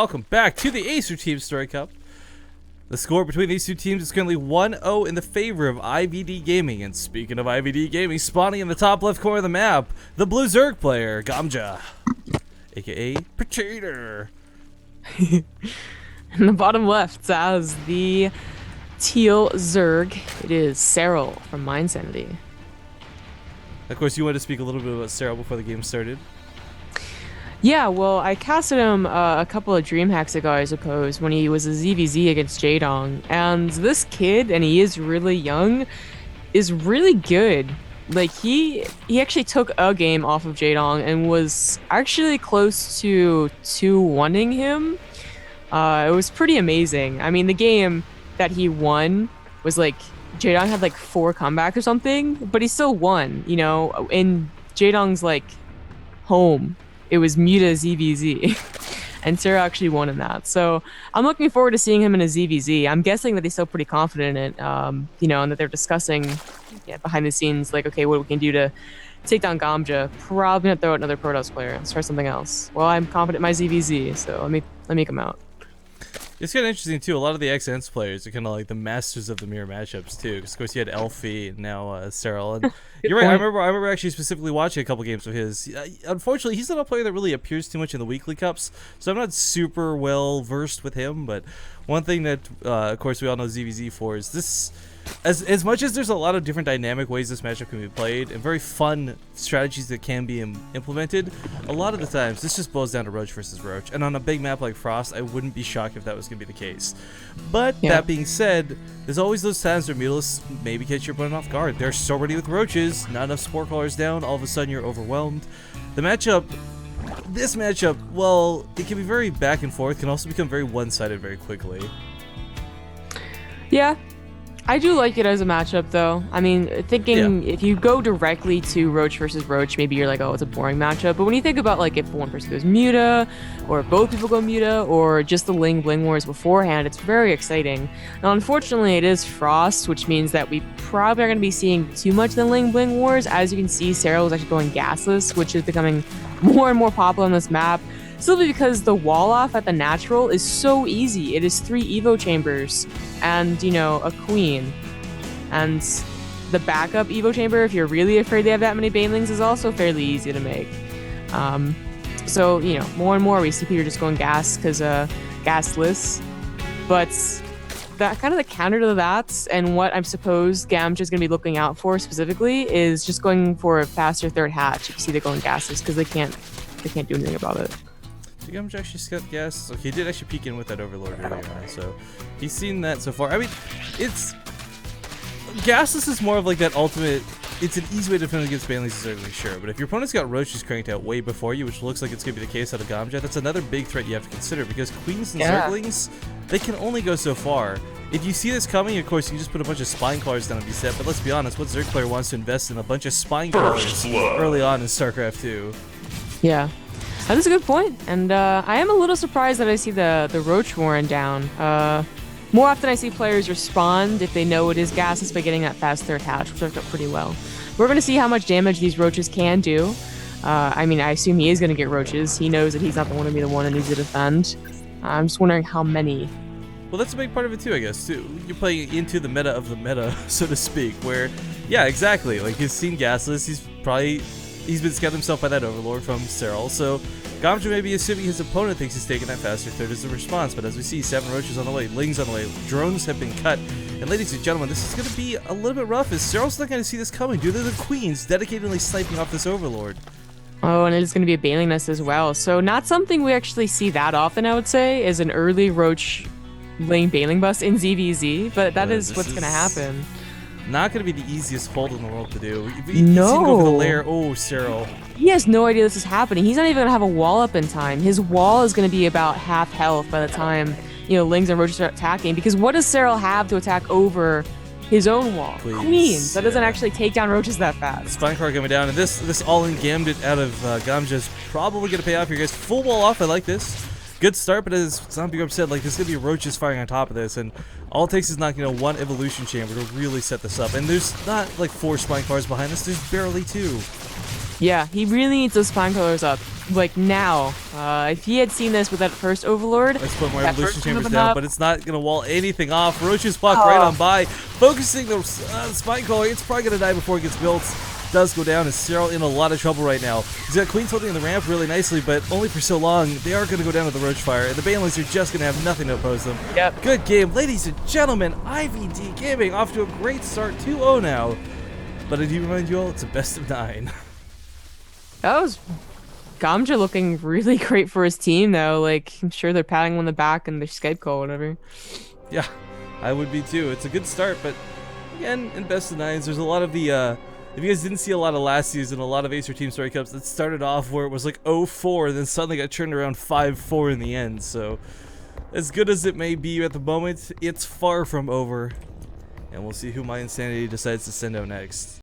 Welcome back to the Acer Team Story Cup. The score between these two teams is currently 1-0 in the favor of IVD Gaming. And speaking of IVD Gaming, spawning in the top left corner of the map, the blue Zerg player, Gamja, aka Potato. In the bottom left, as the teal Zerg, it is Serral from mYinsanity. Of course, you wanted to speak a little bit about Serral before the game started. Yeah, well, I casted him a couple of dream hacks ago, I suppose, when he was a ZVZ against Jaedong. And this kid, and he is really young, is really good. Like, he actually took a game off of Jaedong and was actually close to 2-1ing him. It was pretty amazing. I mean, the game that he won was like, Jaedong had like 4 comebacks or something, but he still won, you know, in Jaedong's like home. It was Muta ZVZ, and Serral actually won in that. So I'm looking forward to seeing him in a ZVZ. I'm guessing that he's still pretty confident in it, you know, and that they're discussing behind the scenes, like, okay, what we can do to take down Gamja. Probably not throw out another Protoss player and start something else. Well, I'm confident in my ZVZ, so let me come out. It's kind of interesting too. A lot of the XNs players are kind of like the masters of the mirror matchups too. Because of course you had Elfie and now Serral. And you're right. I remember actually specifically watching a couple games of his. Unfortunately, he's not a player that really appears too much in the weekly cups, so I'm not super well versed with him. But one thing that, of course, we all know ZVZ for is this. As much as there's a lot of different dynamic ways this matchup can be played and very fun strategies that can be implemented, a lot of the times this just boils down to Roach versus Roach. And on a big map like Frost, I wouldn't be shocked if that was going to be the case. But that being said, there's always those times where Mutalists maybe catch your opponent off guard. They're so ready with Roaches, not enough Spore Callers down, all of a sudden you're overwhelmed. This matchup, well, it can be very back and forth, can also become very one-sided very quickly. Yeah. I do like it as a matchup, though. I mean, thinking if you go directly to Roach versus Roach, maybe you're like, oh, it's a boring matchup. But when you think about, like, if one person goes Muta, or if both people go Muta, or just the Ling Bling Wars beforehand, it's very exciting. Now, unfortunately, it is Frost, which means that we probably aren't going to be seeing too much of the Ling Bling Wars. As you can see, Serral is actually going gasless, which is becoming more and more popular on this map. Simply because the wall off at the natural is so easy. It is 3 Evo chambers and, you know, a queen. And the backup Evo chamber, if you're really afraid they have that many banelings, is also fairly easy to make. So, you know, more and more we see people just going gas because gasless. But that kind of the counter to that, and what I'm supposed Gamja is going to be looking out for specifically, is just going for a faster third hatch. If you see they're going gasless, because they can't do anything about it. Gamja actually got gas. Okay, he did actually peek in with that Overlord earlier on, so he's seen that so far. I mean, it's gasless is more of like that ultimate. It's an easy way to defend against banelings, certainly, sure. But if your opponent's got Roaches cranked out way before you, which looks like it's gonna be the case out of Gamja, that's another big threat you have to consider, because queens and zerglings, they can only go so far. If you see this coming, of course, you can just put a bunch of spine callers down and be set. But let's be honest, what Zerg player wants to invest in a bunch of spine callers early on in StarCraft 2? Yeah. That is a good point, and I am a little surprised that I see the Roach Warren down. More often I see players respond if they know it is gasless by getting that fast third hatch, which worked out pretty well. We're going to see how much damage these Roaches can do. I mean, I assume he is going to get Roaches. He knows that he's not going to be the one that needs to defend. I'm just wondering how many. Well, that's a big part of it too, I guess, too. You're playing into the meta of the meta, so to speak, where, yeah, exactly. Like, he's seen gasless, he's been scared himself by that Overlord from Serral, so Gamja may be assuming his opponent thinks he's taking that faster third as a response, but as we see, 7 Roaches on the way, Lings on the way, drones have been cut, and ladies and gentlemen, this is going to be a little bit rough, as Serral's not going to see this coming due to the queens dedicatedly sniping off this Overlord. Oh, and it is going to be a bailing nest as well, so not something we actually see that often, I would say, is an early Roach Ling bailing bust in ZVZ, but that is what's going to happen. Not going to be the easiest hold in the world to do. No. Go for the lair. Oh, Serral. He has no idea this is happening. He's not even going to have a wall up in time. His wall is going to be about half health by the time, you know, Lings and Roaches start attacking. Because what does Serral have to attack over his own wall? Queens. That doesn't actually take down Roaches that fast. Spine Car coming down. And this all-in Gambit out of Gamja is probably going to pay off here, guys. Full wall off. I like this. Good start, but as Zombie Grub said, like, there's going to be Roaches firing on top of this, and all it takes is knocking, you know, 1 evolution chamber to really set this up. And there's not, like, 4 spine cars behind us, there's barely 2. Yeah, he really needs those spine colors up. like now. If he had seen this with that first Overlord, Let's put more that evolution first chambers one down, up, but it's not gonna wall anything off. Roaches walk right on by, focusing the spine collar. It's probably gonna die before it gets built. Does go down, and Serral in a lot of trouble right now. He's got Queens holding the ramp really nicely, but only for so long. They are gonna go down to the Roach Fire, and the Banelings are just gonna have nothing to oppose them. Yep. Good game, ladies and gentlemen. IVD Gaming off to a great start, 2-0 now. But I do remind you all, it's a best of 9. That was Gamja looking really great for his team, though. Like, I'm sure they're patting him on the back in their Skype call, whatever. Yeah, I would be too. It's a good start, but again, in best of 9s, there's a lot of the, if you guys didn't see a lot of last season, a lot of Acer Team Story Cups that started off where it was like 0-4, and then suddenly got turned around 5-4 in the end. So, as good as it may be at the moment, it's far from over. And we'll see who mYinsanity decides to send out next.